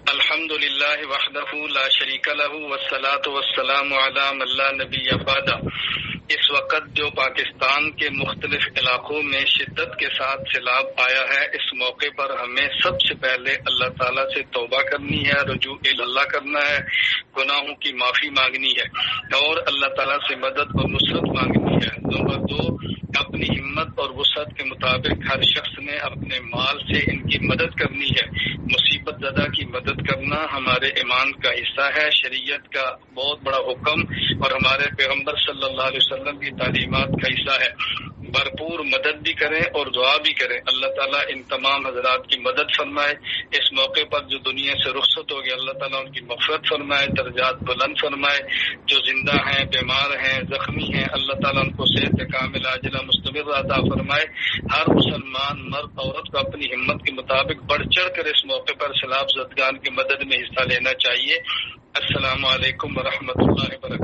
الحمد للہ وحدہ لا شریک لہ والصلاۃ والسلام علی من لا نبی بعدہ۔ اس وقت جو پاکستان کے مختلف علاقوں میں شدت کے ساتھ سیلاب آیا ہے، اس موقع پر ہمیں سب سے پہلے اللہ تعالیٰ سے توبہ کرنی ہے، رجوع اللہ کرنا ہے، گناہوں کی معافی مانگنی ہے اور اللہ تعالیٰ سے مدد اور نصرت مانگنی ہے۔ نمبر 2، اپنی ہمت اور وسعت کے مطابق ہر شخص نے اپنے مال سے ان کی مدد کرنی ہے۔ مصیبت زدہ کی مدد کرنا ہمارے ایمان کا حصہ ہے، شریعت کا بہت بڑا حکم اور ہمارے پیغمبر صلی اللہ علیہ وسلم کی تعلیمات کا حصہ ہے۔ بھرپور مدد بھی کریں اور دعا بھی کریں۔ اللہ تعالیٰ ان تمام حضرات کی مدد فرمائے۔ اس موقع پر جو دنیا سے رخصت ہو گیا، اللہ تعالیٰ ان کی مغفرت فرمائے، درجات بلند فرمائے۔ جو زندہ ہیں، بیمار ہیں، زخمی ہیں، اللہ تعالیٰ ان کو صحت کامل عاجلہ مستمر عطا فرمائے۔ ہر مسلمان مرد عورت کو اپنی ہمت کے مطابق بڑھ چڑھ کر اس موقع پر سیلاب زدگان کی مدد میں حصہ لینا چاہیے۔ السلام علیکم ورحمۃ اللہ وبرکاتہ۔